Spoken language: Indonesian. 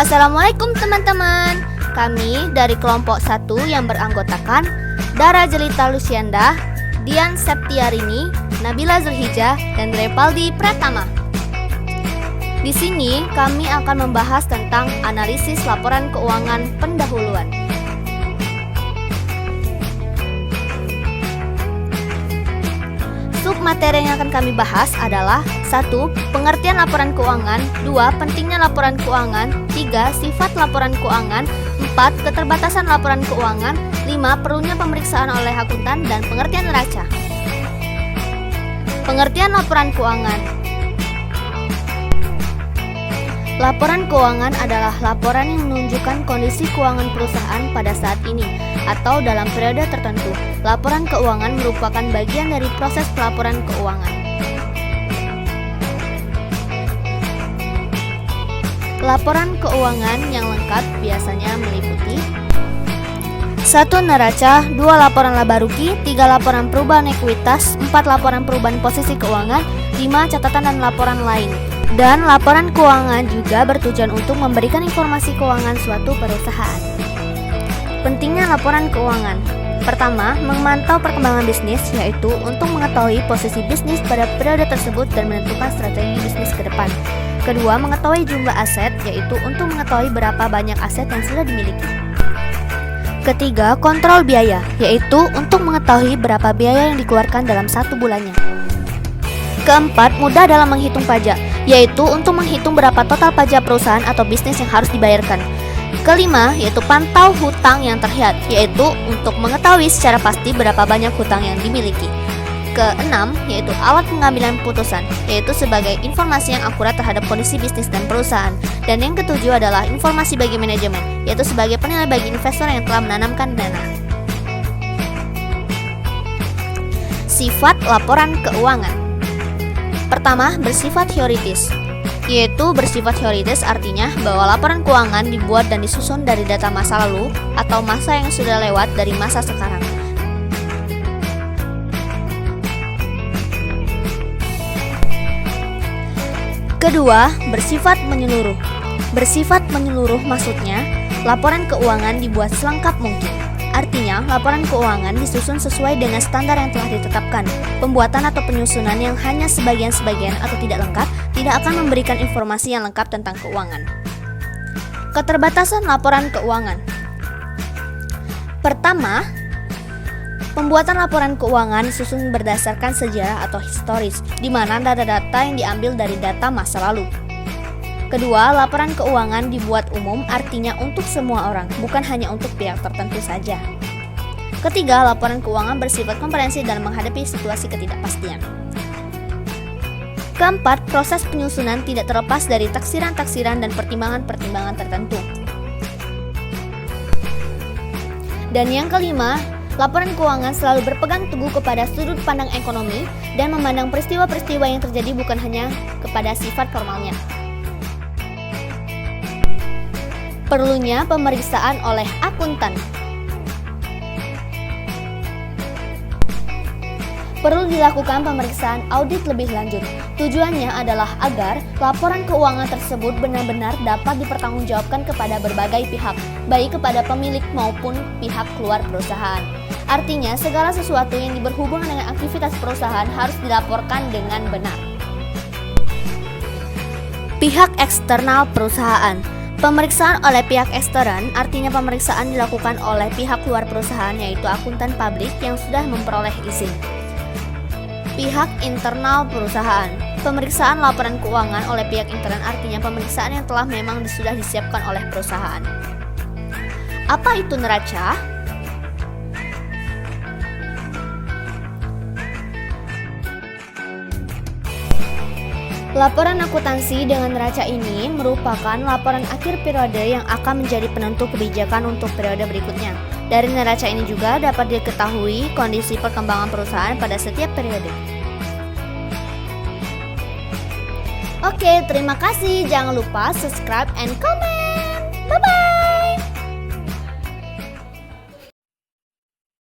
Assalamualaikum teman-teman. Kami dari kelompok 1 yang beranggotakan Dara Jelita Lucianda, Dian Septiarini, Nabila Zulhijjah, dan Repaldi Pratama. Di sini kami akan membahas tentang analisis laporan keuangan pendahuluan. Submateri yang akan kami bahas adalah 1. Pengertian laporan keuangan, 2. Pentingnya laporan keuangan, 3. Sifat laporan keuangan, 4. Keterbatasan laporan keuangan, 5. Perlunya pemeriksaan oleh akuntan, dan pengertian neraca. Pengertian laporan keuangan. Laporan keuangan adalah laporan yang menunjukkan kondisi keuangan perusahaan pada saat ini atau dalam periode tertentu. Laporan keuangan merupakan bagian dari proses pelaporan keuangan. Laporan keuangan yang lengkap biasanya meliputi 1. Neraca, 2. Laporan laba rugi, 3. Laporan perubahan ekuitas, 4. Laporan perubahan posisi keuangan, 5. Catatan dan laporan lain. Dan laporan keuangan juga bertujuan untuk memberikan informasi keuangan suatu perusahaan. Pentingnya laporan keuangan. Pertama, memantau perkembangan bisnis, yaitu untuk mengetahui posisi bisnis pada periode tersebut dan menentukan strategi bisnis ke depan. Kedua, mengetahui jumlah aset, yaitu untuk mengetahui berapa banyak aset yang sudah dimiliki. Ketiga, kontrol biaya, yaitu untuk mengetahui berapa biaya yang dikeluarkan dalam satu bulannya. Keempat, mudah dalam menghitung pajak, yaitu untuk menghitung berapa total pajak perusahaan atau bisnis yang harus dibayarkan. Kelima, yaitu pantau hutang yang terlihat, yaitu untuk mengetahui secara pasti berapa banyak hutang yang dimiliki. Keenam, yaitu alat pengambilan putusan, yaitu sebagai informasi yang akurat terhadap kondisi bisnis dan perusahaan. Dan yang ketujuh adalah informasi bagi manajemen, yaitu sebagai penilai bagi investor yang telah menanamkan dana. Sifat laporan keuangan. Pertama, bersifat teoritis, yaitu bersifat teoritis artinya bahwa laporan keuangan dibuat dan disusun dari data masa lalu atau masa yang sudah lewat dari masa sekarang. Kedua, bersifat menyeluruh. Bersifat menyeluruh maksudnya laporan keuangan dibuat selengkap mungkin. Artinya, laporan keuangan disusun sesuai dengan standar yang telah ditetapkan. Pembuatan atau penyusunan yang hanya sebagian-sebagian atau tidak lengkap tidak akan memberikan informasi yang lengkap tentang keuangan. Keterbatasan laporan keuangan. Pertama, pembuatan laporan keuangan disusun berdasarkan sejarah atau historis, di mana data-data yang diambil dari data masa lalu. Kedua, laporan keuangan dibuat umum, artinya untuk semua orang, bukan hanya untuk pihak tertentu saja. Ketiga, laporan keuangan bersifat komprehensif dalam menghadapi situasi ketidakpastian. Keempat, proses penyusunan tidak terlepas dari taksiran-taksiran dan pertimbangan-pertimbangan tertentu. Dan yang kelima, laporan keuangan selalu berpegang teguh kepada sudut pandang ekonomi dan memandang peristiwa-peristiwa yang terjadi bukan hanya kepada sifat formalnya. Perlunya pemeriksaan oleh akuntan. Perlu dilakukan pemeriksaan audit lebih lanjut. Tujuannya adalah agar laporan keuangan tersebut benar-benar dapat dipertanggungjawabkan kepada berbagai pihak, baik kepada pemilik maupun pihak luar perusahaan. Artinya, segala sesuatu yang berhubungan dengan aktivitas perusahaan harus dilaporkan dengan benar. Pihak eksternal perusahaan. Pemeriksaan oleh pihak ekstern artinya pemeriksaan dilakukan oleh pihak luar perusahaan, yaitu akuntan publik yang sudah memperoleh izin. Pihak internal perusahaan. Pemeriksaan laporan keuangan oleh pihak intern artinya pemeriksaan yang telah memang sudah disiapkan oleh perusahaan. Apa itu neraca? Laporan akuntansi dengan neraca ini merupakan laporan akhir periode yang akan menjadi penentu kebijakan untuk periode berikutnya. Dari neraca ini juga dapat diketahui kondisi perkembangan perusahaan pada setiap periode. Oke, terima kasih. Jangan lupa subscribe and comment.